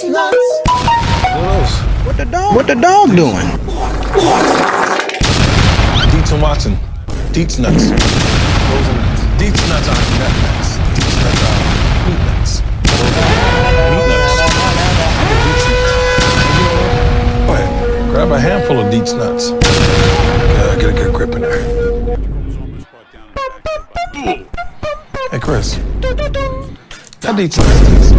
Deets nuts. What the dog doing? Deets and Watson. Deets nuts. Those are nuts. Deets nuts are nut nuts. Deets nuts are meat nuts. Meat nuts. Deets nuts. Go ahead. Grab a handful of Deets nuts. Get a good grip in there. Hey, Chris. That Deets nuts.